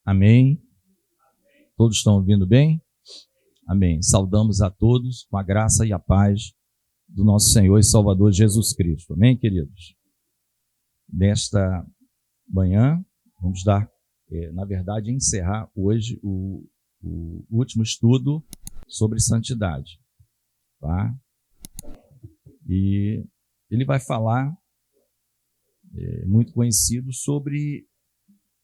Amém? Todos estão ouvindo bem? Amém. Saudamos a todos com a graça e a paz do nosso Senhor e Salvador Jesus Cristo. Amém, queridos? Nesta manhã, vamos encerrar hoje o último estudo sobre santidade, tá? E ele vai falar, muito conhecido, sobre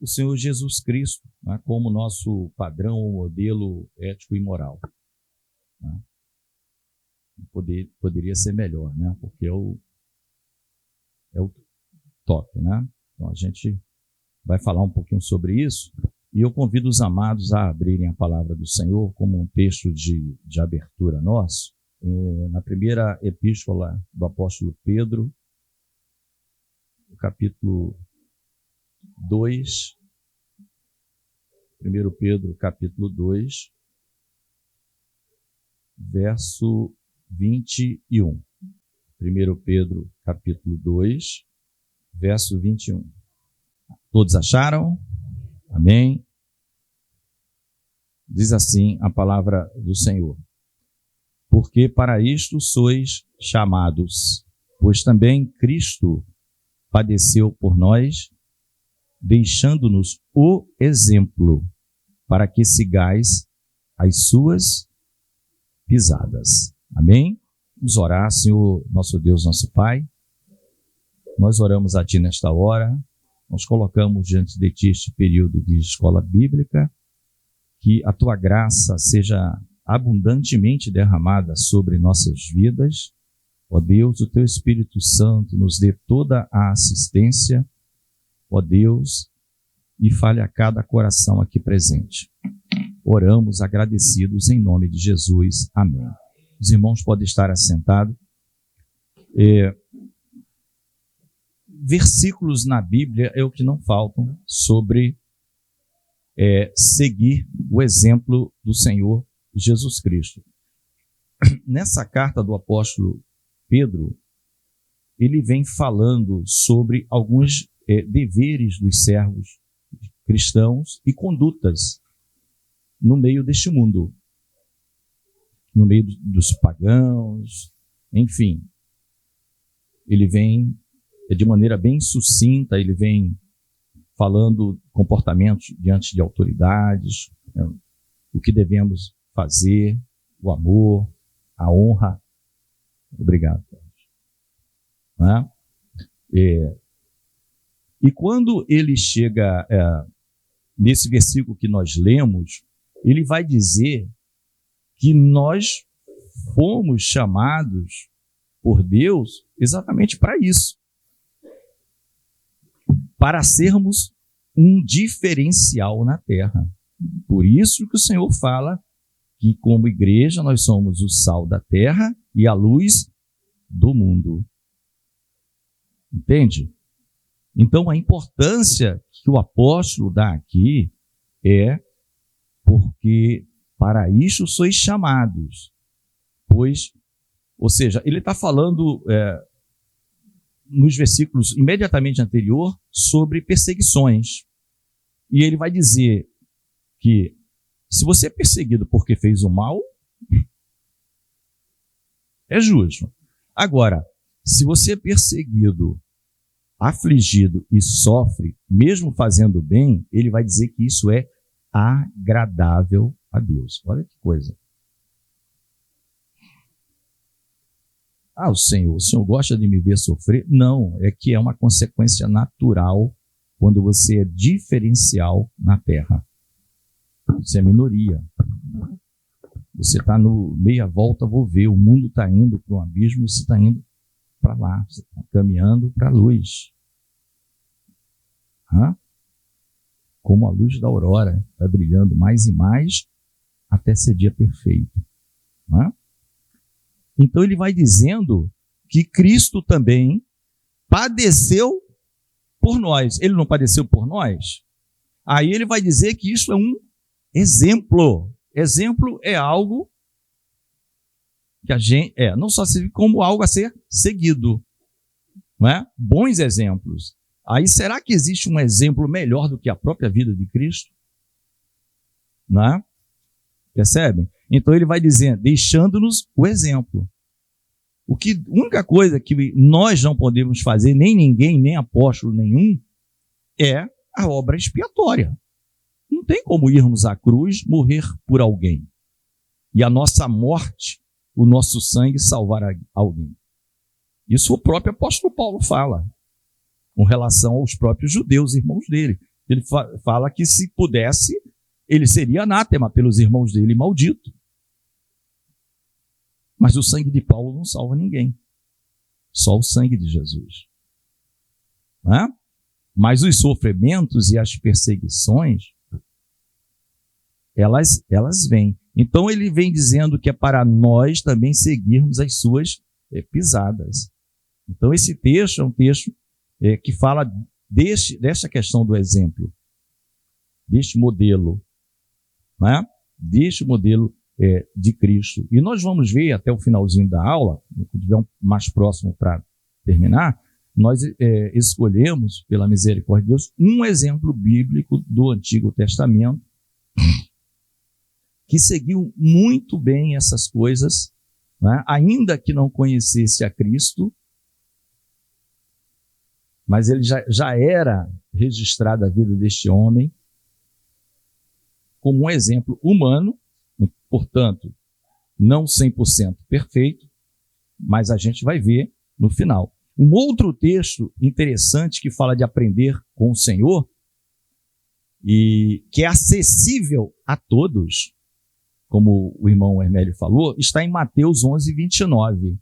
o Senhor Jesus Cristo, né, como nosso padrão ou modelo ético e moral. Né? Poderia ser melhor, né? Porque é o top, né? Então a gente vai falar um pouquinho sobre isso, e eu convido os amados a abrirem a palavra do Senhor como um texto de abertura nosso, na primeira epístola do apóstolo Pedro, no capítulo 2, 1 Pedro, capítulo 2, verso 21. 1 Pedro, capítulo 2, verso 21. Todos acharam? Amém? Diz assim a palavra do Senhor: porque para isto sois chamados, pois também Cristo padeceu por nós, deixando-nos o exemplo, para que sigais as suas pisadas. Amém? Vamos orar. Senhor, nosso Deus, nosso Pai, nós oramos a Ti nesta hora, nós colocamos diante de Ti este período de escola bíblica, que a Tua graça seja abundantemente derramada sobre nossas vidas. Ó Deus, o Teu Espírito Santo nos dê toda a assistência, ó Deus, e fale a cada coração aqui presente. Oramos agradecidos em nome de Jesus. Amém. Os irmãos podem estar assentados. Versículos na Bíblia é o que não faltam sobre seguir o exemplo do Senhor Jesus Cristo. Nessa carta do apóstolo Pedro, ele vem falando sobre alguns deveres dos servos cristãos e condutas no meio deste mundo, no meio dos pagãos, enfim. Ele vem de maneira bem sucinta, ele vem falando comportamentos diante de autoridades, o que devemos fazer, o amor, a honra. Obrigado. Né? E quando ele chega nesse versículo que nós lemos, ele vai dizer que nós fomos chamados por Deus exatamente para isso, para sermos um diferencial na terra. Por isso que o Senhor fala que, como igreja, nós somos o sal da terra e a luz do mundo. Entende? Então, a importância que o apóstolo dá aqui é porque para isto sois chamados. Pois, ou seja, ele está falando nos versículos imediatamente anterior sobre perseguições. E ele vai dizer que se você é perseguido porque fez o mal, é justo. Agora, se você é perseguido, afligido e sofre, mesmo fazendo bem, ele vai dizer que isso é agradável a Deus. Olha que coisa. O Senhor gosta de me ver sofrer? Não, é que é uma consequência natural quando você é diferencial na terra. Você é minoria. Você está no meia volta, vou ver, o mundo está indo para um abismo, você está indo para lá, você está caminhando para a luz. Como a luz da aurora, vai brilhando mais e mais até ser dia perfeito. Então ele vai dizendo que Cristo também padeceu por nós. Ele não padeceu por nós? Aí ele vai dizer que isso é um exemplo. Exemplo é algo que a gente não só serve como algo a ser seguido, não é? Bons exemplos. Aí será que existe um exemplo melhor do que a própria vida de Cristo? né? Percebem? Então ele vai dizendo, deixando-nos o exemplo. A única coisa que nós não podemos fazer, nem ninguém, nem apóstolo nenhum, é a obra expiatória. Não tem como irmos à cruz, morrer por alguém. E a nossa morte, o nosso sangue salvar alguém. Isso o próprio apóstolo Paulo fala, com relação aos próprios judeus, irmãos dele. Ele fala que se pudesse, ele seria anátema pelos irmãos dele, maldito. Mas o sangue de Paulo não salva ninguém. Só o sangue de Jesus. Né? Mas os sofrimentos e as perseguições, elas vêm. Então ele vem dizendo que é para nós também seguirmos as suas pisadas. Então esse texto é um texto que fala dessa questão do exemplo, deste modelo, né? Deste modelo de Cristo. E nós vamos ver até o finalzinho da aula, se tiver mais próximo para terminar, nós escolhemos, pela misericórdia de Deus, um exemplo bíblico do Antigo Testamento que seguiu muito bem essas coisas, né? Ainda que não conhecesse a Cristo, mas ele já era registrado a vida deste homem como um exemplo humano, portanto, não 100% perfeito, mas a gente vai ver no final. Um outro texto interessante que fala de aprender com o Senhor e que é acessível a todos, como o irmão Hermélio falou, está em Mateus 11, 29.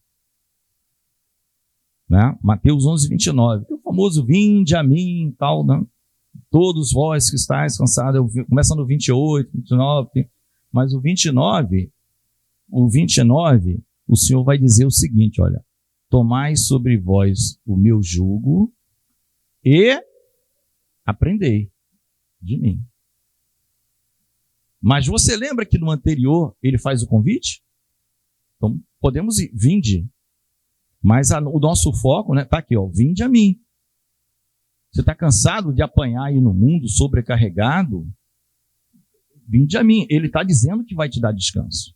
Né? Mateus 11, 29. O famoso vinde a mim, tal, né? Todos vós que estáis cansados, começa no 28, 29, mas o 29, o Senhor vai dizer o seguinte, olha, tomai sobre vós o meu jugo e aprendei de mim. Mas você lembra que no anterior ele faz o convite? Então podemos ir, vinde. Mas o nosso foco, né, tá aqui, ó, vinde a mim. Você está cansado de apanhar aí no mundo, sobrecarregado? Vinde a mim. Ele está dizendo que vai te dar descanso.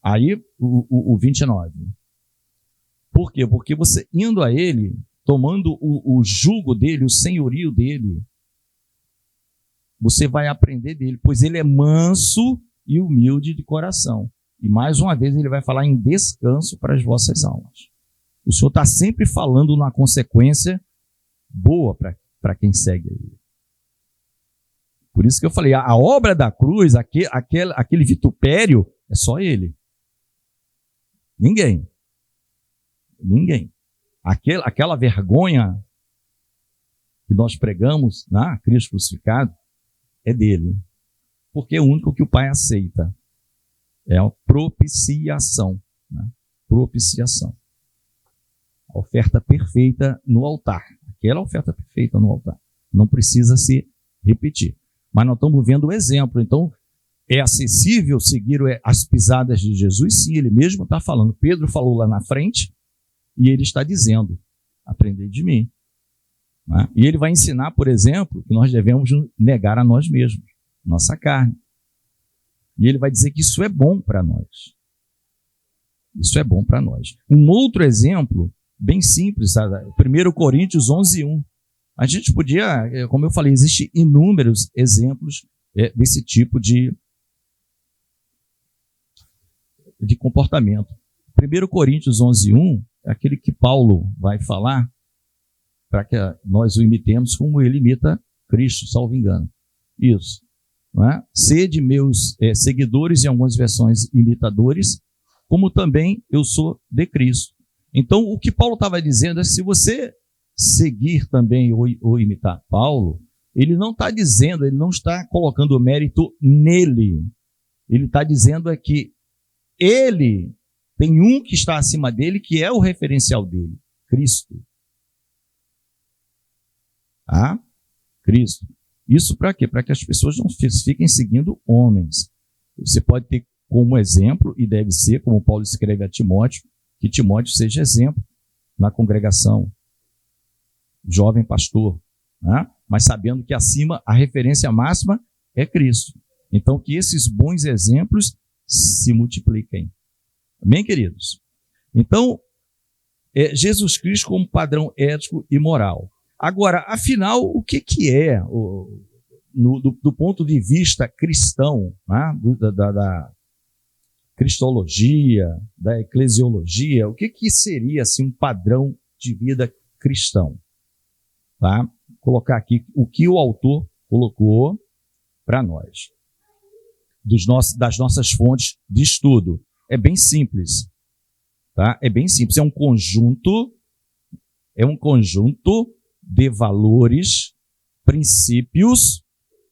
Aí o 29. Por quê? Porque você indo a ele, tomando o jugo dele, o senhorio dele, você vai aprender dele, pois ele é manso e humilde de coração. E mais uma vez ele vai falar em descanso para as vossas almas. O Senhor está sempre falando na consequência boa para quem segue ele. Por isso que eu falei, a obra da cruz, aquele vitupério, é só ele. Ninguém. Aquela vergonha que nós pregamos na Cristo crucificado é dele. Porque é o único que o Pai aceita. É a propiciação. Né? Propiciação. A oferta perfeita no altar. Aquela oferta perfeita no altar. Não precisa se repetir. Mas nós estamos vendo o exemplo. Então, é acessível seguir as pisadas de Jesus? Sim, ele mesmo está falando. Pedro falou lá na frente e ele está dizendo, aprendei de mim. Né? E ele vai ensinar, por exemplo, que nós devemos negar a nós mesmos, nossa carne. E ele vai dizer que isso é bom para nós. Isso é bom para nós. Um outro exemplo, bem simples, sabe? 1 Coríntios 11, 1. A gente podia, como eu falei, existem inúmeros exemplos desse tipo de comportamento. 1 Coríntios 11, 1 é aquele que Paulo vai falar para que nós o imitemos como ele imita Cristo, salvo engano. Isso. Não é? Sede meus seguidores, em algumas versões imitadores, como também eu sou de Cristo. Então, o que Paulo estava dizendo é que se você seguir também ou imitar Paulo, ele não está dizendo, ele não está colocando o mérito nele. Ele está dizendo é que ele tem um que está acima dele, que é o referencial dele, Cristo. Tá? Cristo. Isso para quê? Para que as pessoas não fiquem seguindo homens. Você pode ter como exemplo, e deve ser, como Paulo escreve a Timóteo, que Timóteo seja exemplo na congregação, jovem pastor, né? Mas sabendo que acima a referência máxima é Cristo. Então, que esses bons exemplos se multipliquem. Amém, queridos? Então, Jesus Cristo como padrão ético e moral. Agora, afinal, o que é, do ponto de vista cristão, né? da cristologia, da eclesiologia, o que seria assim, um padrão de vida cristão? Tá? Vou colocar aqui o que o autor colocou para nós, das nossas fontes de estudo. É bem simples. Tá? É bem simples. É um conjunto de valores, princípios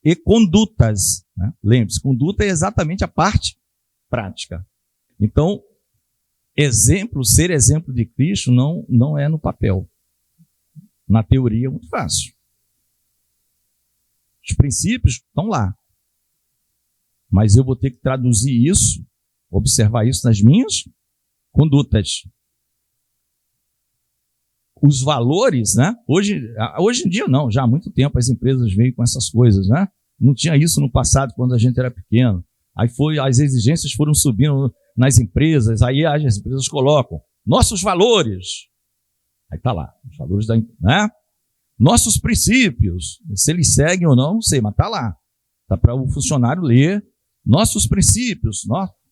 e condutas. Né? Lembre-se, conduta é exatamente a parte prática. Então, ser exemplo de Cristo não é no papel. Na teoria é muito fácil. Os princípios estão lá. Mas eu vou ter que traduzir isso, observar isso nas minhas condutas. Os valores, né? Hoje em dia não, já há muito tempo as empresas veio com essas coisas, né? Não tinha isso no passado quando a gente era pequeno. Aí as exigências foram subindo nas empresas, aí as empresas colocam nossos valores. Aí está lá, os valores né? Nossos princípios. Se eles seguem ou não sei, mas está lá. Está para o funcionário ler. Nossos princípios,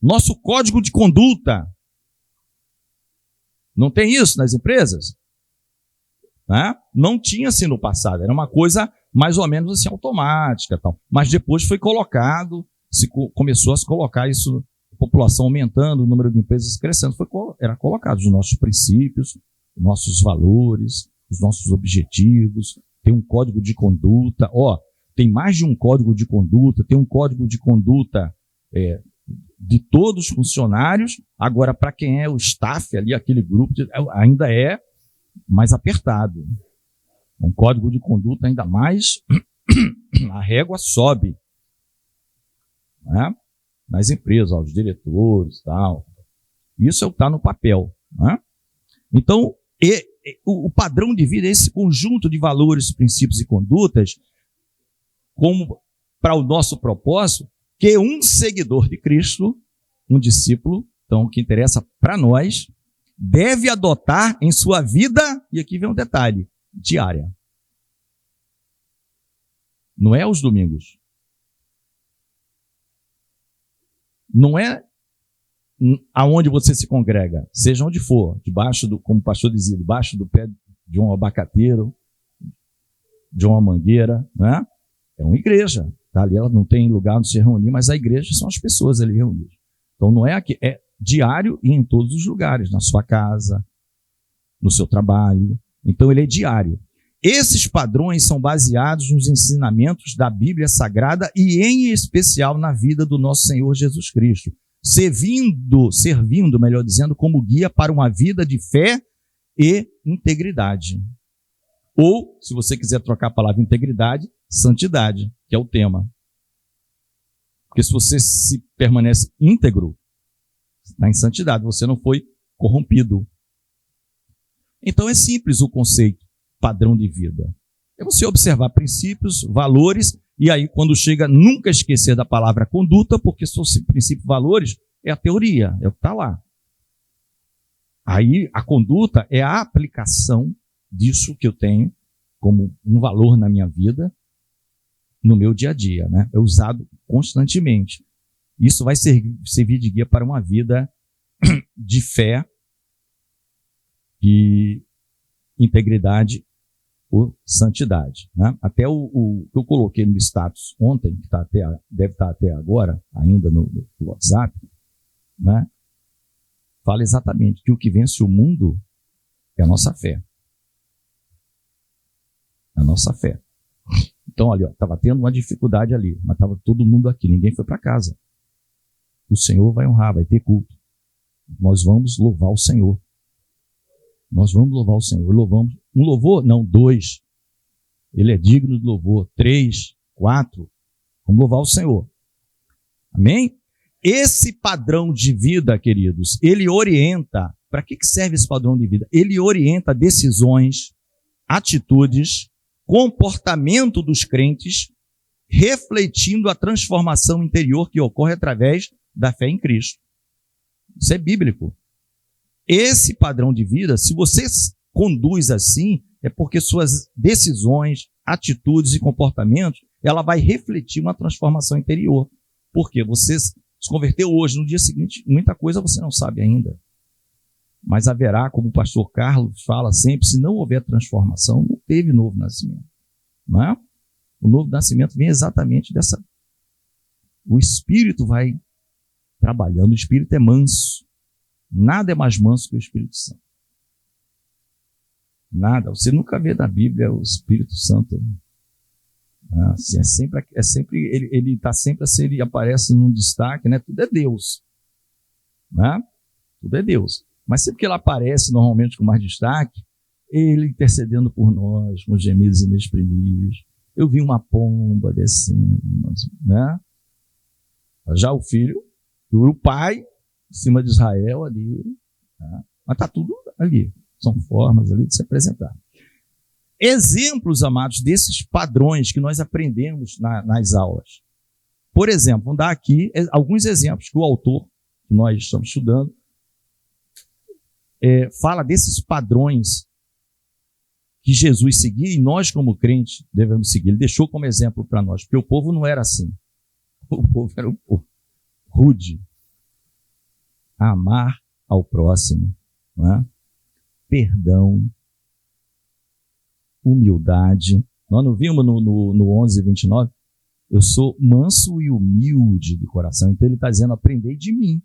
nosso código de conduta. Não tem isso nas empresas? Né? Não tinha assim no passado, era uma coisa mais ou menos assim automática, tal. Mas depois foi colocado, começou a se colocar isso, a população aumentando, o número de empresas crescendo, era colocado os nossos princípios, os nossos valores, os nossos objetivos, tem um código de conduta, tem mais de um código de conduta, tem um código de conduta de todos os funcionários, agora para quem é o staff ali, aquele grupo, ainda é mais apertado. Um código de conduta ainda mais, a régua sobe. Né? Nas empresas, os diretores e tal. Isso está no papel. Né? Então, o padrão de vida é esse conjunto de valores, princípios e condutas, como para o nosso propósito, que um seguidor de Cristo, um discípulo, então, que interessa para nós, deve adotar em sua vida, e aqui vem um detalhe, diária. Não é aos domingos. Não é aonde você se congrega, seja onde for, como o pastor dizia, debaixo do pé de um abacateiro, de uma mangueira, né? É uma igreja. Tá? Ali ela não tem lugar onde se reunir, mas a igreja são as pessoas ali reunidas. Então não é aqui, é diário e em todos os lugares, na sua casa, no seu trabalho. Então ele é diário. Esses padrões são baseados nos ensinamentos da Bíblia Sagrada e em especial na vida do nosso Senhor Jesus Cristo, servindo, melhor dizendo, como guia para uma vida de fé e integridade. Ou, se você quiser trocar a palavra integridade, santidade, que é o tema. Porque se você se permanece íntegro, está em santidade, você não foi corrompido. Então é simples o conceito, padrão de vida. É você observar princípios, valores, e aí quando chega, nunca esquecer da palavra conduta, porque se fosse princípio, valores, é a teoria, é o que está lá. Aí a conduta é a aplicação disso que eu tenho como um valor na minha vida, no meu dia a dia, né? É usado constantemente. Isso vai servir de guia para uma vida de fé e integridade ou santidade. Né? Até o que eu coloquei no status ontem, que deve estar até agora, ainda no WhatsApp, né? Fala exatamente que o que vence o mundo é a nossa fé. A nossa fé. Então, olha, estava tendo uma dificuldade ali, mas estava todo mundo aqui, ninguém foi para casa. O Senhor vai honrar, vai ter culto. Nós vamos louvar o Senhor. Nós vamos louvar o Senhor. Louvamos. Um louvor? Não, 2. Ele é digno de louvor. 3, 4. Vamos louvar o Senhor. Amém? Esse padrão de vida, queridos, ele orienta. Para que serve esse padrão de vida? Ele orienta decisões, atitudes, comportamento dos crentes refletindo a transformação interior que ocorre através da fé em Cristo. Isso é bíblico. Esse padrão de vida, se você conduz assim, é porque suas decisões, atitudes e comportamentos, ela vai refletir uma transformação interior. Porque você se converteu hoje, no dia seguinte, muita coisa você não sabe ainda. Mas haverá, como o pastor Carlos fala sempre, se não houver transformação, não teve novo nascimento. Não é? O novo nascimento vem exatamente dessa... O Espírito vai trabalhando, o Espírito é manso. Nada é mais manso que o Espírito Santo. Nada. Você nunca vê na Bíblia o Espírito Santo. Assim, ele está sempre assim, ele aparece num destaque, né? Tudo é Deus. Né? Tudo é Deus. Mas sempre que ele aparece normalmente com mais destaque, ele intercedendo por nós, com gemidos inexprimíveis. Eu vi uma pomba descendo, né? Já o filho, o pai, em cima de Israel ali, né? Mas está tudo ali. São formas ali de se apresentar. Exemplos, amados, desses padrões que nós aprendemos nas aulas. Por exemplo, vamos dar aqui alguns exemplos que o autor que nós estamos estudando fala desses padrões que Jesus seguia e nós, como crentes, devemos seguir. Ele deixou como exemplo para nós, porque o povo não era assim. O povo era um povo rude. Amar ao próximo, não é? Perdão, humildade. Nós não vimos no 11:29? Eu sou manso e humilde de coração. Então ele está dizendo, aprendei de mim.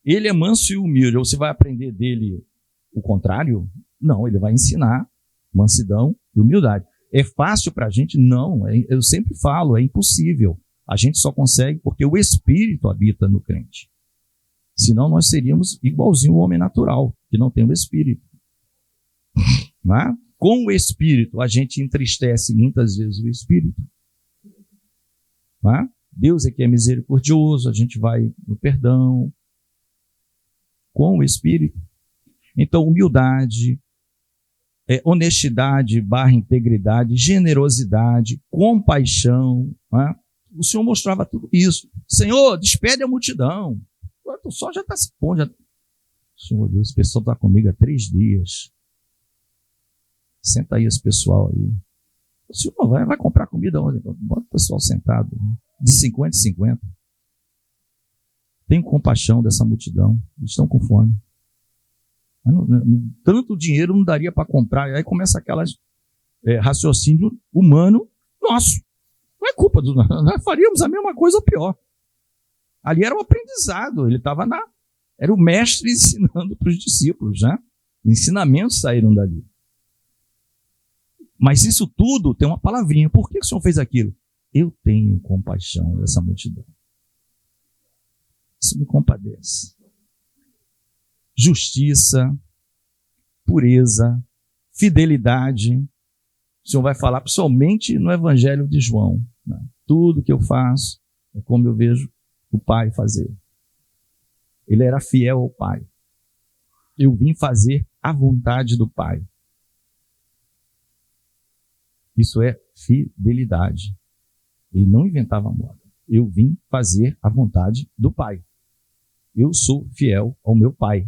Ele é manso e humilde. Ou você vai aprender dele o contrário? Não, ele vai ensinar mansidão e humildade. É fácil para a gente? Não. Eu sempre falo, é impossível. A gente só consegue porque o Espírito habita no crente. Senão nós seríamos igualzinho o homem natural, que não tem o Espírito. Não é? Com o Espírito, a gente entristece muitas vezes o Espírito. Não é? Deus é que é misericordioso, a gente vai no perdão. Com o Espírito. Então, humildade, honestidade / integridade, generosidade, compaixão. Não é? O Senhor mostrava tudo isso. Senhor, despede a multidão. O sol já está se pondo. O Senhor olhou, esse pessoal está comigo há 3 dias. Senta aí esse pessoal aí. O Senhor vai comprar comida onde? Bota o pessoal sentado. De 50 em 50. Tenho compaixão dessa multidão. Eles estão com fome. Tanto dinheiro não daria para comprar. Aí começa aquelas raciocínio humano nosso. Não é culpa do... Nós faríamos a mesma coisa ou pior. Ali era um aprendizado. Ele estava era o mestre ensinando para os discípulos, né? Ensinamentos saíram dali. Mas isso tudo tem uma palavrinha. Por que o Senhor fez aquilo? Eu tenho compaixão dessa multidão. Isso me compadece. Justiça, pureza, fidelidade. O Senhor vai falar principalmente no Evangelho de João. Né? Tudo que eu faço é como eu vejo o Pai fazer. Ele era fiel ao Pai. Eu vim fazer a vontade do Pai. Isso é fidelidade. Ele não inventava moda. Eu vim fazer a vontade do Pai. Eu sou fiel ao meu Pai.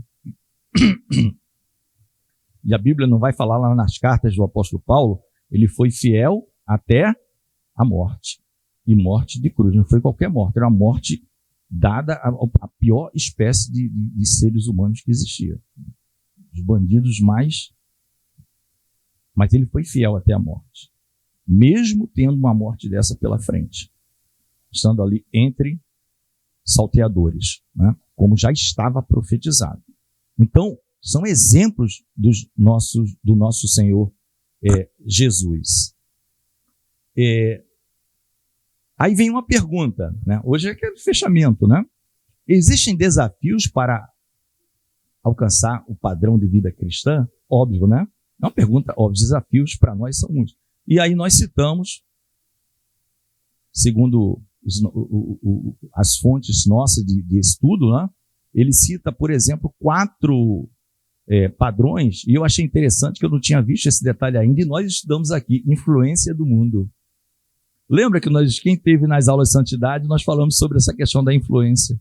E a Bíblia não vai falar lá nas cartas do apóstolo Paulo, ele foi fiel até a morte. E morte de cruz. Não foi qualquer morte, era uma morte dada à pior espécie de seres humanos que existia. Os bandidos mais... Mas ele foi fiel até a morte. Mesmo tendo uma morte dessa pela frente. Estando ali entre salteadores, né? Como já estava profetizado. Então, são exemplos do nosso Senhor Jesus. Aí vem uma pergunta, né? Hoje é aquele fechamento, né? Existem desafios para alcançar o padrão de vida cristã? Óbvio, né? É uma pergunta óbvia. Desafios para nós são muitos. E aí nós citamos, segundo as fontes nossas de estudo, né? Ele cita, por exemplo, 4 padrões, e eu achei interessante que eu não tinha visto esse detalhe ainda, e nós estudamos aqui, influência do mundo. Lembra que quem esteve nas aulas de santidade, nós falamos sobre essa questão da influência.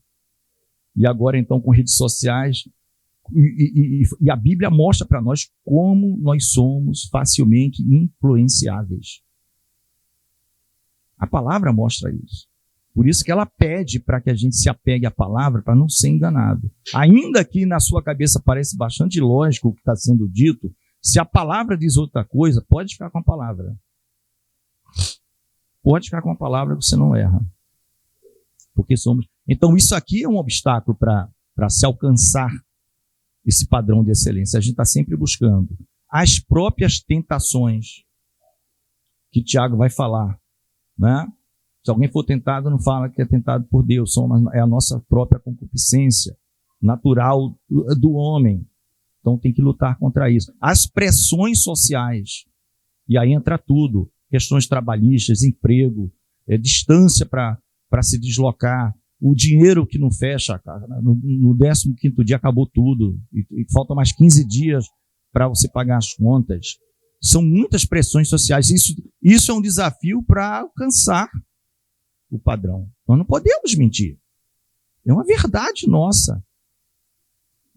E agora, então, com redes sociais, e a Bíblia mostra para nós como nós somos facilmente influenciáveis. A palavra mostra isso. Por isso que ela pede para que a gente se apegue à palavra para não ser enganado. Ainda que na sua cabeça pareça bastante lógico o que está sendo dito, se a palavra diz outra coisa, pode ficar com a palavra. Pode ficar com a palavra que você não erra. Porque somos... Então isso aqui é um obstáculo para se alcançar esse padrão de excelência. A gente está sempre buscando as próprias tentações que Tiago vai falar, né? Se alguém for tentado, não fala que é tentado por Deus, é a nossa própria concupiscência natural do homem. Então tem que lutar contra isso. As pressões sociais, e aí entra tudo, questões trabalhistas, emprego, distância para se deslocar, o dinheiro que não fecha, no 15º dia acabou tudo, e faltam mais 15 dias para você pagar as contas. São muitas pressões sociais. Isso é um desafio para alcançar o padrão. Nós não podemos mentir. É uma verdade nossa.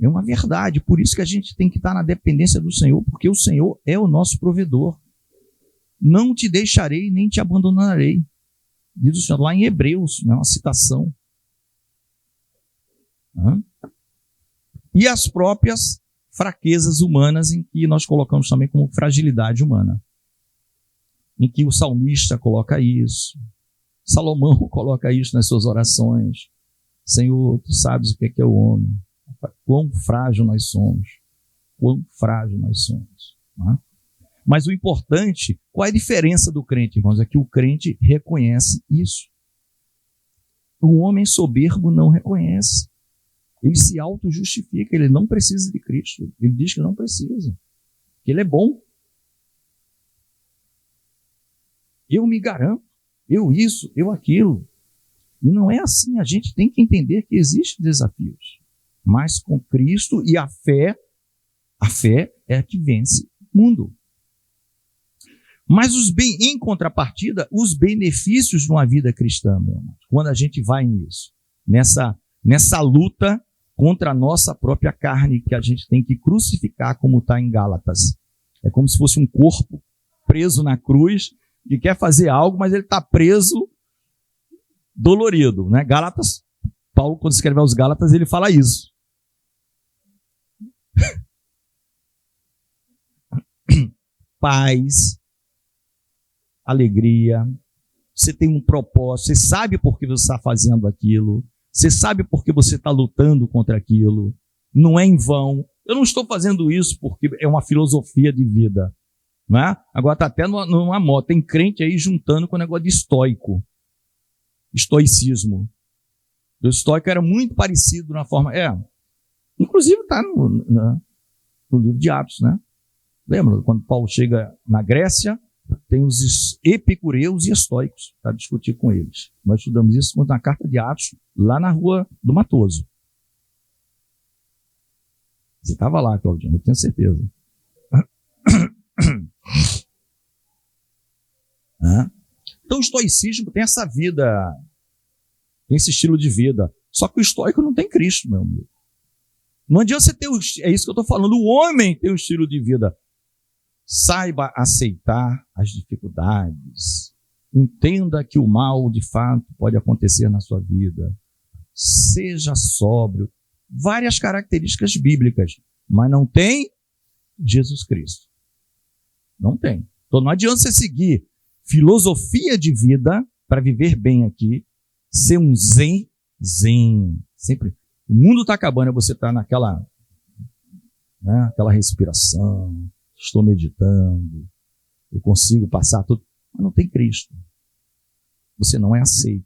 É uma verdade. Por isso que a gente tem que estar na dependência do Senhor, porque o Senhor é o nosso provedor. Não te deixarei, nem te abandonarei. Diz o Senhor lá em Hebreus, é uma citação. E as próprias fraquezas humanas, em que nós colocamos também como fragilidade humana. Em que o salmista coloca isso. Salomão coloca isso nas suas orações. Senhor, tu sabes o que é o homem. Quão frágil nós somos. Quão frágil nós somos. Mas o importante, qual é a diferença do crente, irmãos? É que o crente reconhece isso. O homem soberbo não reconhece. Ele se auto-justifica, ele não precisa de Cristo. Ele diz que não precisa, que ele é bom. Eu me garanto, eu isso, eu aquilo. E não é assim, a gente tem que entender que existem desafios. Mas com Cristo e a fé é a que vence o mundo. Mas em contrapartida, os benefícios de uma vida cristã, meu irmão, quando a gente vai nisso, nessa luta contra a nossa própria carne, que a gente tem que crucificar, como está em Gálatas. É como se fosse um corpo preso na cruz, que quer fazer algo, mas ele está preso, dolorido, né? Gálatas, Paulo, quando escreve aos Gálatas, ele fala isso. Paz, alegria, você tem um propósito, você sabe por que você está fazendo aquilo, você sabe por que você está lutando contra aquilo, não é em vão. Eu não estou fazendo isso porque é uma filosofia de vida, né? Agora está até numa moda, tem crente aí juntando com o negócio de estoicismo. O estoico era muito parecido na forma, inclusive está no livro de Atos, né? Lembra quando Paulo chega na Grécia? Tem os epicureus e estoicos para discutir com eles. Nós estudamos isso na carta de Atos, lá na rua do Matoso. Você estava lá, Claudinho, eu tenho certeza. Então o estoicismo tem essa vida, tem esse estilo de vida. Só que o estoico não tem Cristo, meu amigo. Não adianta você ter é isso que eu estou falando, o homem tem um estilo de vida. Saiba aceitar as dificuldades. Entenda que o mal, de fato, pode acontecer na sua vida. Seja sóbrio. Várias características bíblicas, mas não tem Jesus Cristo. Não tem. Então não adianta você seguir filosofia de vida para viver bem aqui, ser um zen. Sempre. O mundo está acabando, você está naquela, né, aquela respiração. Estou meditando, eu consigo passar tudo, mas não tem Cristo. Você não é aceito,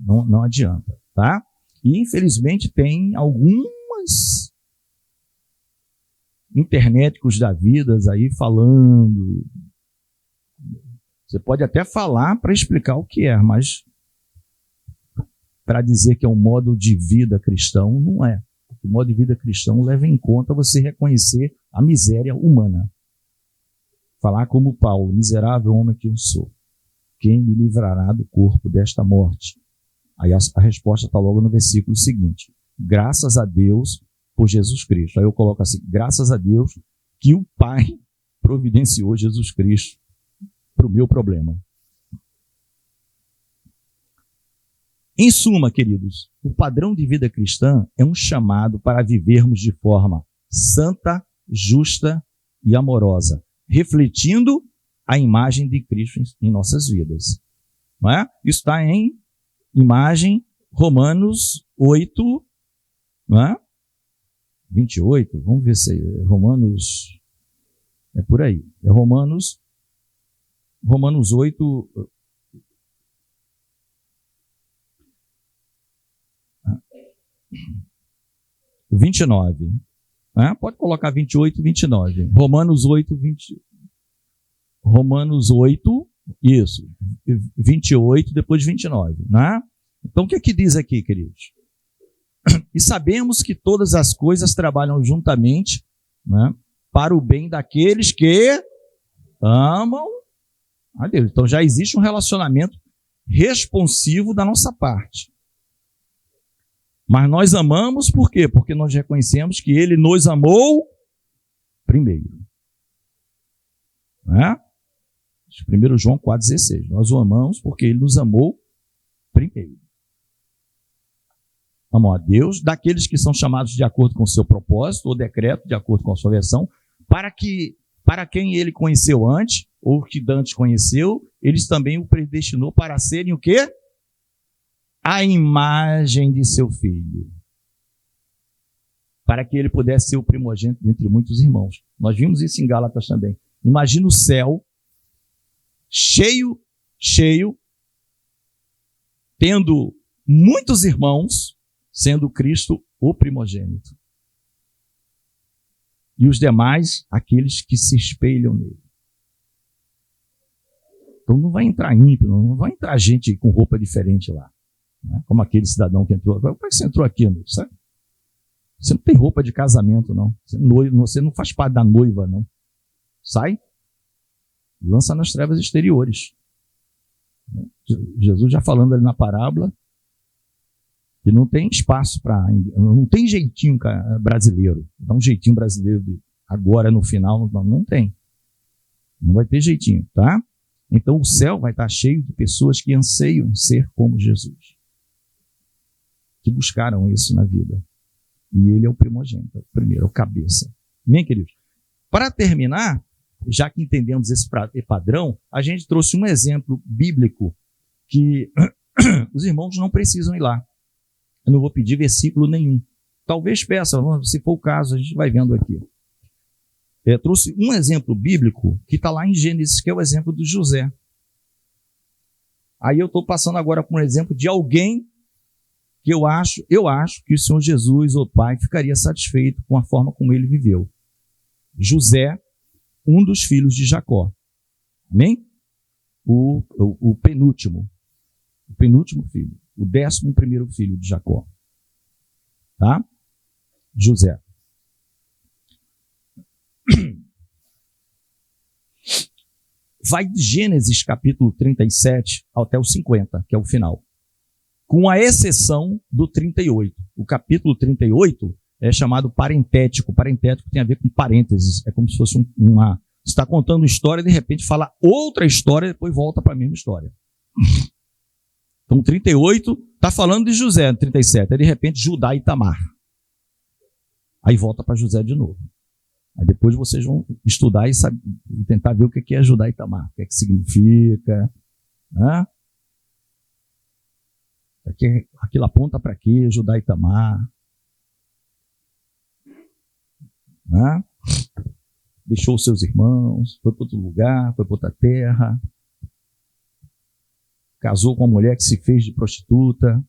não adianta, tá? E infelizmente tem algumas internéticos da vida aí falando. Você pode até falar para explicar o que é, mas para dizer que é um modo de vida cristão, não é. O modo de vida cristão leva em conta você reconhecer a miséria humana. Falar como Paulo, miserável homem que eu sou. quem me livrará do corpo desta morte? Aí a resposta está logo no versículo seguinte. Graças a Deus por Jesus Cristo. Aí eu coloco assim, graças a Deus que o Pai providenciou Jesus Cristo para o meu problema. Em suma, queridos, o padrão de vida cristã é um chamado para vivermos de forma santa, justa e amorosa, refletindo a imagem de Cristo em nossas vidas. Não é? Isso está em imagem Romanos 8, não é? 28, vamos ver se é Romanos, é por aí, é Romanos 8, 29, né? Pode colocar 28, 29, Romanos 8, isso, 28, depois 29, né? Então o que é que diz aqui, queridos? E sabemos que todas as coisas trabalham juntamente, né, para o bem daqueles que amam a Deus. Então já existe um relacionamento responsivo da nossa parte. Mas nós amamos por quê? Porque nós reconhecemos que Ele nos amou primeiro. Né? 1 João 4,16. Nós o amamos porque Ele nos amou primeiro. Amam a Deus, daqueles que são chamados de acordo com o seu propósito, ou decreto, de acordo com a sua versão, para quem Ele conheceu antes, ou que antes conheceu, eles também o predestinou para serem o quê? A imagem de seu Filho. Para que ele pudesse ser o primogênito entre muitos irmãos. Nós vimos isso em Gálatas também. Imagina o céu cheio, tendo muitos irmãos, sendo Cristo o primogênito. E os demais, aqueles que se espelham nele. Então não vai entrar ímpio, não vai entrar gente com roupa diferente lá. Né? Como aquele cidadão que entrou. Como é que você entrou aqui, amigo? Sabe? Você não tem roupa de casamento, não. Você não faz parte da noiva, não. Sai, lança nas trevas exteriores. Jesus já falando ali na parábola, que não tem espaço para... Não tem jeitinho brasileiro. Dá um jeitinho brasileiro de agora no final, não tem. Não vai ter jeitinho, tá? Então o céu vai estar cheio de pessoas que anseiam ser como Jesus. Que buscaram isso na vida. E ele é o primogênito, o primeiro, o cabeça. Amém, queridos? Para terminar, já que entendemos esse padrão, a gente trouxe um exemplo bíblico que os irmãos não precisam ir lá. Eu não vou pedir versículo nenhum. Talvez peça, se for o caso, a gente vai vendo aqui. Trouxe um exemplo bíblico que está lá em Gênesis, que é o exemplo de José. Aí eu estou passando agora por um exemplo de alguém que eu acho que o Senhor Jesus, o Pai, ficaria satisfeito com a forma como ele viveu. José, um dos filhos de Jacó. Amém? O penúltimo filho. O 11º filho de Jacó. Tá? José. Vai de Gênesis capítulo 37 até o 50, que é o final. Com a exceção do 38. O capítulo 38 é chamado parentético. Parentético tem a ver com parênteses. É como se fosse uma... Você está contando uma história e de repente fala outra história e depois volta para a mesma história. Então 38 está falando de José, 37. Aí de repente Judá e Tamar. Aí volta para José de novo. Aí depois vocês vão estudar e tentar ver o que é Judá e Tamar. O que é que significa. Né? Aquilo aponta para quê? Judá e Tamar. Né? Deixou seus irmãos, foi para outro lugar, foi para outra terra. Casou com uma mulher que se fez de prostituta.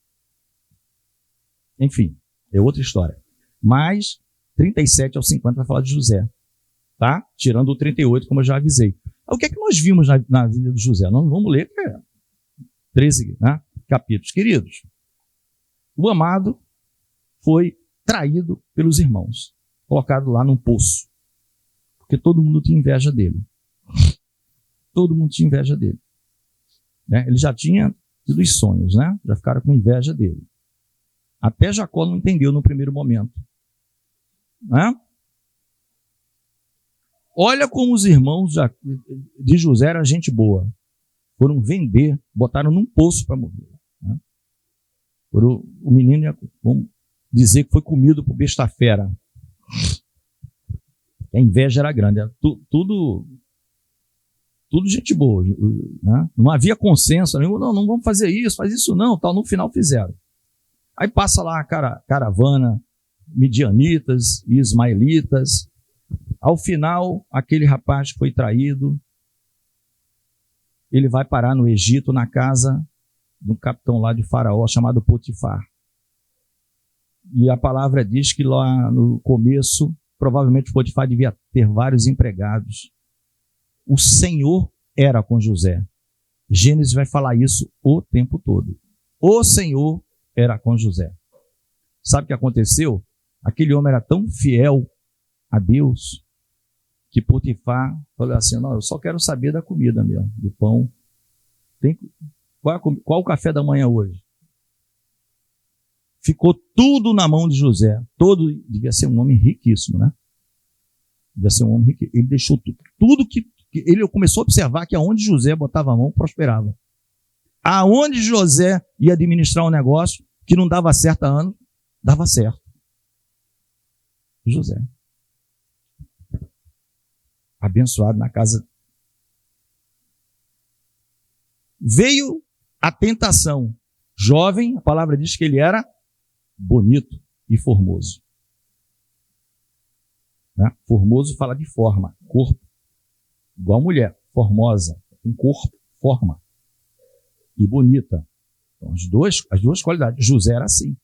Enfim, é outra história. Mas 37 ao 50 vai falar de José. Tá? Tirando o 38, como eu já avisei. O que é que nós vimos na vida de José? Nós vamos ler 13 capítulos. Queridos, o amado foi traído pelos irmãos. Colocado lá num poço. Porque todo mundo tinha inveja dele. Todo mundo tinha inveja dele. né? Ele já tinha tido os sonhos, né? Já ficaram com inveja dele. Até Jacó não entendeu no primeiro momento, né? Olha como os irmãos de José eram gente boa. Foram vender, botaram num poço para morrer, né? O menino, vamos dizer que foi comido por besta fera. A inveja era grande, era tudo gente boa, né? Não havia consenso, não vamos fazer isso, faz isso não, tal. No final fizeram. Aí passa lá a caravana, midianitas e ismaelitas. Ao final, aquele rapaz foi traído, ele vai parar no Egito, na casa de um capitão lá de Faraó, chamado Potifar. E a palavra diz que lá no começo, provavelmente Potifar devia ter vários empregados. O Senhor era com José. Gênesis vai falar isso o tempo todo. O Senhor era com José. Sabe o que aconteceu? Aquele homem era tão fiel a Deus que Potifar falou assim: não, eu só quero saber da comida mesmo, do pão. Qual o café da manhã hoje? Ficou tudo na mão de José. Devia ser um homem riquíssimo, né? Devia ser um homem riquíssimo. Ele deixou tudo que ele começou a observar que aonde José botava a mão, prosperava. Aonde José ia administrar um negócio que não dava certo há anos, dava certo. José. Abençoado na casa. Veio a tentação. Jovem, a palavra diz que ele era bonito e formoso. Né? Formoso fala de forma, corpo. Igual mulher, formosa, um corpo, forma. E bonita. Então, as duas qualidades. José era assim.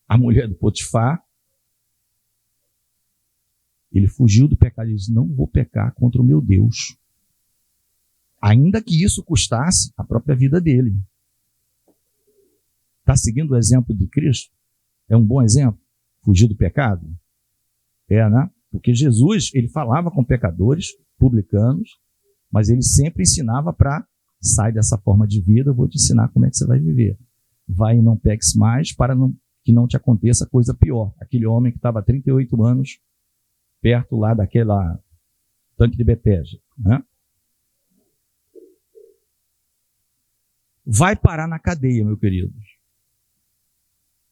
A mulher do Potifar, ele fugiu do pecado e disse: não vou pecar contra o meu Deus. Ainda que isso custasse a própria vida dele. Está seguindo o exemplo de Cristo? É um bom exemplo? Fugir do pecado? Né? Porque Jesus, ele falava com pecadores, publicanos, mas ele sempre ensinava para: sai dessa forma de vida, eu vou te ensinar como é que você vai viver. Vai e não peques mais para que não te aconteça coisa pior. Aquele homem que estava há 38 anos perto lá daquela tanque de Betesda, né? Vai parar na cadeia, meu querido.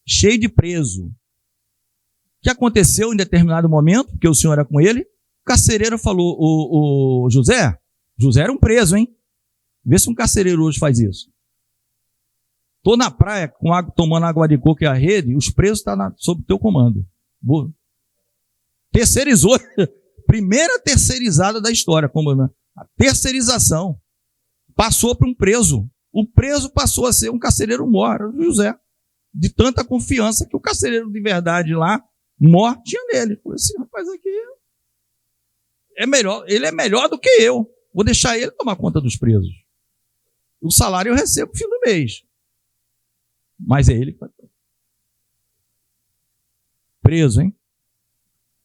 Cheio de preso. O que aconteceu em determinado momento, porque o senhor era com ele? O carcereiro falou: o José era um preso, hein? Vê se um carcereiro hoje faz isso. Estou na praia tomando água de coco e a rede, os presos estão sob teu comando. Terceirizou. Primeira terceirizada da história. A terceirização. Passou para um preso. O preso passou a ser um carcereiro mor, José. De tanta confiança que o carcereiro de verdade lá, mor, tinha nele. Falei: esse rapaz aqui é melhor, ele é melhor do que eu. Vou deixar ele tomar conta dos presos. O salário eu recebo no fim do mês. Mas é ele que vai. Preso, hein?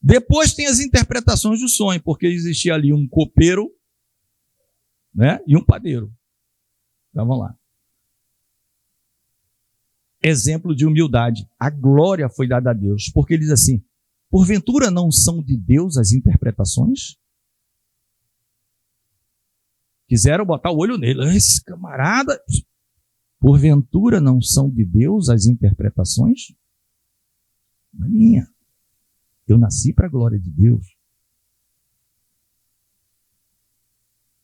Depois tem as interpretações do sonho, porque existia ali um copeiro, né, e um padeiro. Então vamos lá. Exemplo de humildade. A glória foi dada a Deus, porque ele diz assim: porventura não são de Deus as interpretações? Quiseram botar o olho nele. Esse camarada, porventura não são de Deus as interpretações? Não é minha. Eu nasci para a glória de Deus.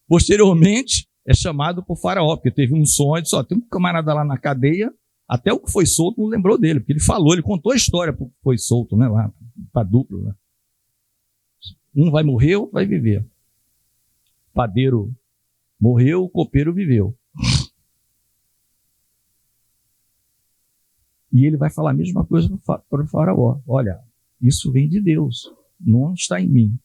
Posteriormente, é chamado por Faraó, porque teve um sonho, disse: tem um camarada lá na cadeia, até o que foi solto não lembrou dele, porque ele falou, ele contou a história porque foi solto, né, lá, para duplo. Né? Um vai morrer, outro vai viver. O padeiro morreu, o copeiro viveu. E ele vai falar a mesma coisa para o Faraó: olha, isso vem de Deus, não está em mim.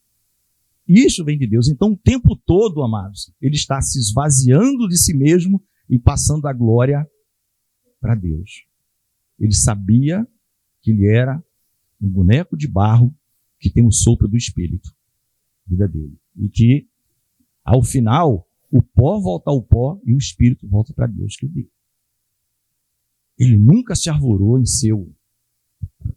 Isso vem de Deus. Então, o tempo todo, amados, ele está se esvaziando de si mesmo e passando a glória para Deus. Ele sabia que ele era um boneco de barro que tem o sopro do Espírito, vida dele. E que, ao final, O pó volta ao pó e o espírito volta para Deus que o deu. Ele nunca se arvorou em seu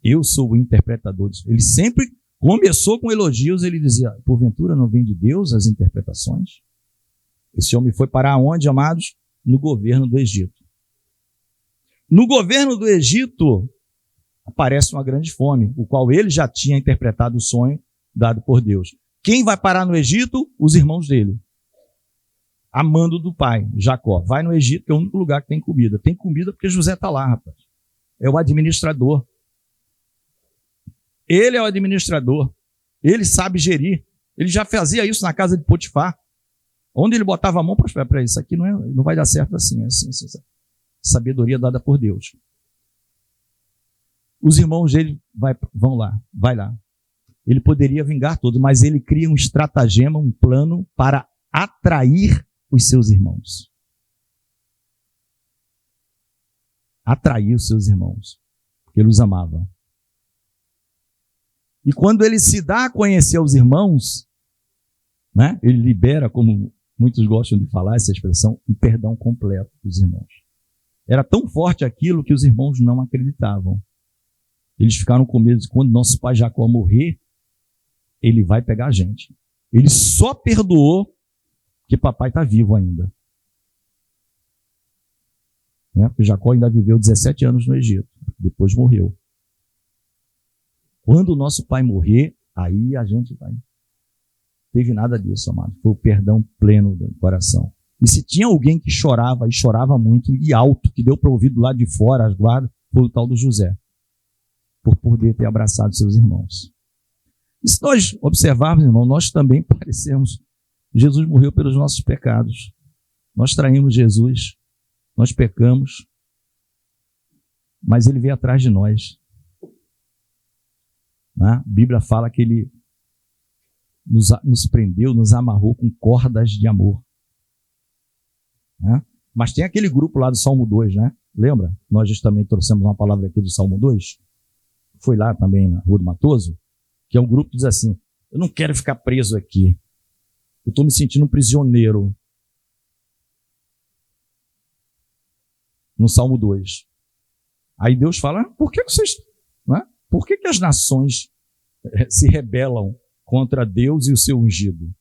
eu sou o interpretador disso. Ele sempre começou com elogios, ele dizia, porventura não vem de Deus as interpretações? Esse homem foi parar onde, amados? No governo do Egito. No governo do Egito aparece uma grande fome, o qual ele já tinha interpretado o sonho dado por Deus. Quem vai parar no Egito? Os irmãos dele. A mando do pai, Jacó. Vai no Egito, que é o único lugar que tem comida. Tem comida porque José está lá, rapaz. É o administrador. Ele é o administrador. Ele sabe gerir. Ele já fazia isso na casa de Potifar. Onde ele botava a mão para isso aqui não vai dar certo assim. É assim. Sabedoria dada por Deus. Os irmãos dele vai lá. Ele poderia vingar todos, mas ele cria um estratagema, um plano para atrair os seus irmãos. Atrair os seus irmãos, porque ele os amava. E quando ele se dá a conhecer aos irmãos, né, ele libera, como muitos gostam de falar essa expressão, um perdão completo dos irmãos. Era tão forte aquilo que os irmãos não acreditavam. Eles ficaram com medo de quando nosso pai Jacó morrer, ele vai pegar a gente. Ele só perdoou que papai está vivo ainda. Né? Porque Jacó ainda viveu 17 anos no Egito, depois morreu. Quando o nosso pai morrer, aí a gente vai. Não teve nada disso, amado. Foi o perdão pleno do coração. E se tinha alguém que chorava, e chorava muito, e alto, que deu para ouvir do lado de fora as guardas, foi o tal do José. Por poder ter abraçado seus irmãos. E se nós observarmos, irmão, nós também parecemos. Jesus morreu pelos nossos pecados. Nós traímos Jesus, nós pecamos, mas ele veio atrás de nós. A Bíblia fala que ele nos prendeu, nos amarrou com cordas de amor. Mas tem aquele grupo lá do Salmo 2, né? Lembra? Nós justamente trouxemos uma palavra aqui do Salmo 2. Foi lá também na Rua do Matoso, que é um grupo que diz assim, eu não quero ficar preso aqui. Eu estou me sentindo um prisioneiro. No Salmo 2. Aí Deus fala, por que vocês... Né? Por que as nações se rebelam contra Deus e o seu ungido?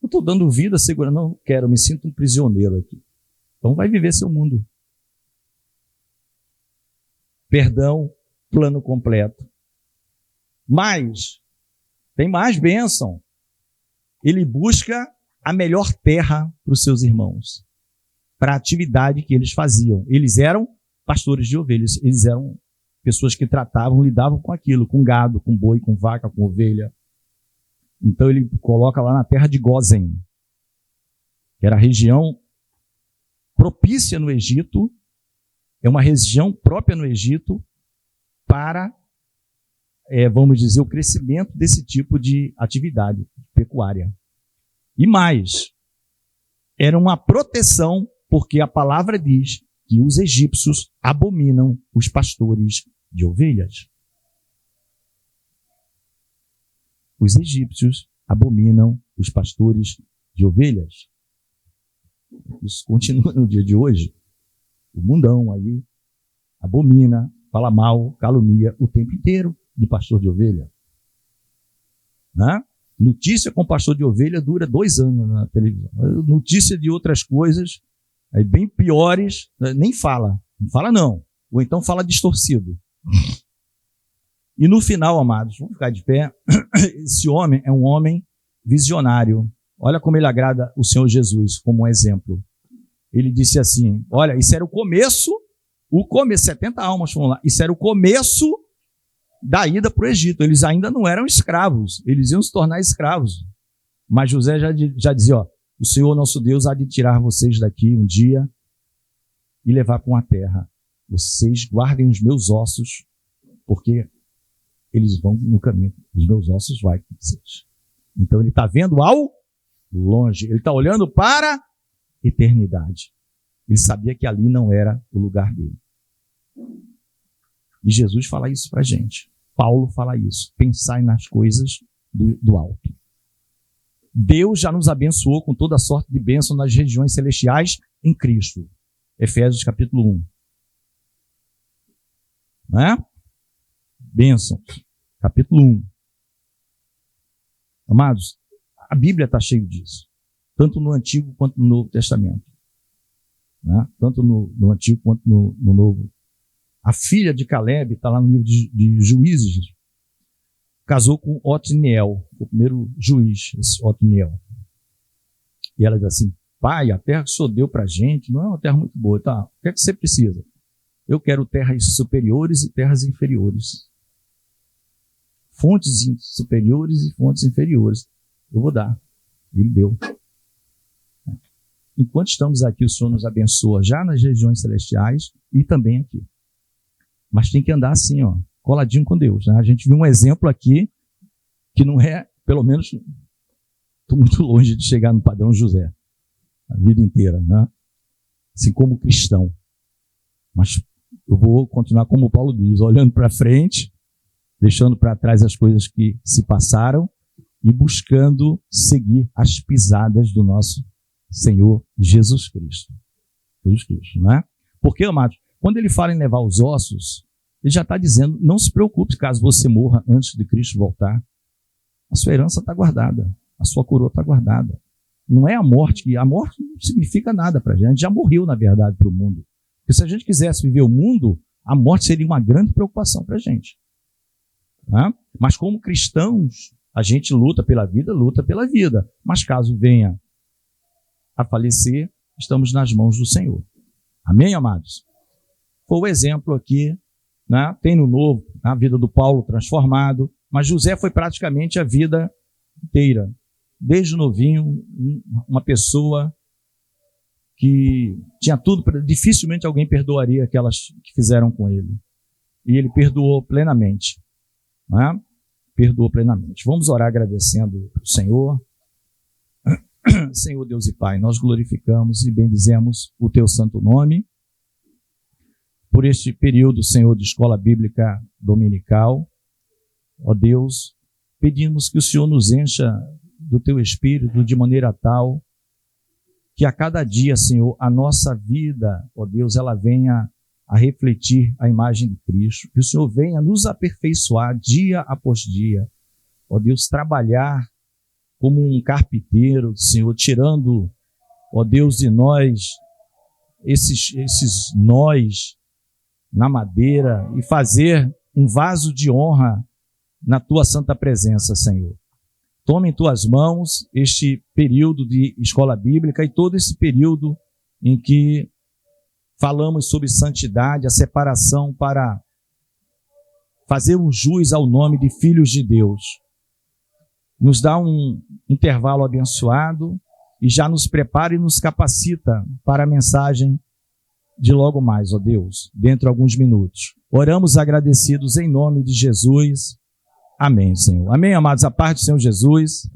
Eu estou dando vida, segura, não quero, me sinto um prisioneiro aqui. Então vai viver seu mundo. Perdão, plano completo. Mas, tem mais bênção. Ele busca a melhor terra para os seus irmãos, para a atividade que eles faziam. Eles eram pastores de ovelhas, eles eram pessoas que tratavam, lidavam com aquilo, com gado, com boi, com vaca, com ovelha. Então ele coloca lá na terra de Gósen, que era a região propícia no Egito, é uma região própria no Egito para, vamos dizer, o crescimento desse tipo de atividade pecuária. E mais, era uma proteção, porque a palavra diz que os egípcios abominam os pastores de ovelhas. Os egípcios abominam os pastores de ovelhas. Isso continua no dia de hoje. O mundão aí abomina, fala mal, calunia o tempo inteiro de pastor de ovelha. Né? Notícia com pastor de ovelha dura 2 anos na televisão. Notícia de outras coisas, aí bem piores, nem fala. Não fala não. Ou então fala distorcido. E no final, amados, vamos ficar de pé, esse homem é um homem visionário. Olha como ele agrada o Senhor Jesus como um exemplo. Ele disse assim, olha, isso era o começo, 70 almas foram lá, isso era o começo da ida para o Egito. Eles ainda não eram escravos, eles iam se tornar escravos. Mas José já dizia, o Senhor nosso Deus há de tirar vocês daqui um dia e levar para uma terra. Vocês guardem os meus ossos, porque eles vão no caminho. Os meus ossos vão com vocês. Então ele está vendo ao longe. Ele está olhando para a eternidade. Ele sabia que ali não era o lugar dele. E Jesus fala isso para a gente. Paulo fala isso. Pensai nas coisas do alto. Deus já nos abençoou com toda sorte de bênção nas regiões celestiais em Cristo. Efésios capítulo 1. Né? Bênçãos. Capítulo 1. Amados, a Bíblia está cheia disso. Tanto no Antigo quanto no Novo Testamento. Né? Tanto no Antigo quanto no Novo. A filha de Caleb, está lá no livro de Juízes, casou com Otniel, o primeiro juiz, esse Otniel. E ela diz assim: pai, a terra que o senhor deu para a gente não é uma terra muito boa. Tá? O que é que você precisa? Eu quero terras superiores e terras inferiores. Fontes superiores e fontes inferiores. Eu vou dar. Ele deu. Enquanto estamos aqui, o Senhor nos abençoa já nas regiões celestiais e também aqui. Mas tem que andar assim, ó, coladinho com Deus. Né? A gente viu um exemplo aqui que não é, pelo menos, estou muito longe de chegar no padrão José a vida inteira, né? Assim como cristão. Mas eu vou continuar como o Paulo diz, olhando para frente, deixando para trás as coisas que se passaram e buscando seguir as pisadas do nosso Senhor Jesus Cristo. Jesus Cristo, não é? Porque, amados, quando ele fala em levar os ossos, ele já está dizendo, não se preocupe caso você morra antes de Cristo voltar. A sua herança está guardada, a sua coroa está guardada. Não é a morte não significa nada para a gente já morreu, na verdade, para o mundo. Porque se a gente quisesse viver o mundo, a morte seria uma grande preocupação para a gente. Né? Mas como cristãos, a gente luta pela vida. Mas caso venha a falecer, estamos nas mãos do Senhor. Amém, amados? Foi o exemplo aqui, né? Tem no Novo, a vida do Paulo transformado, mas José foi praticamente a vida inteira. Desde novinho, uma pessoa que tinha tudo, dificilmente alguém perdoaria aquelas que fizeram com ele. E ele perdoou plenamente. Né? Perdoou plenamente. Vamos orar agradecendo ao Senhor. Senhor Deus e Pai, nós glorificamos e bendizemos o Teu santo nome por este período, Senhor, de escola bíblica dominical. Ó Deus, pedimos que o Senhor nos encha do Teu Espírito de maneira tal que a cada dia, Senhor, a nossa vida, ó Deus, ela venha a refletir a imagem de Cristo, que o Senhor venha nos aperfeiçoar dia após dia, ó Deus, trabalhar como um carpinteiro, Senhor, tirando, ó Deus, de nós esses nós na madeira e fazer um vaso de honra na Tua santa presença, Senhor. Tome em Tuas mãos este período de escola bíblica e todo esse período em que falamos sobre santidade, a separação para fazer um jus ao nome de filhos de Deus. Nos dá um intervalo abençoado e já nos prepara e nos capacita para a mensagem de logo mais, ó Deus, dentro de alguns minutos. Oramos agradecidos em nome de Jesus. Amém, Senhor. Amém, amados. A paz do Senhor Jesus.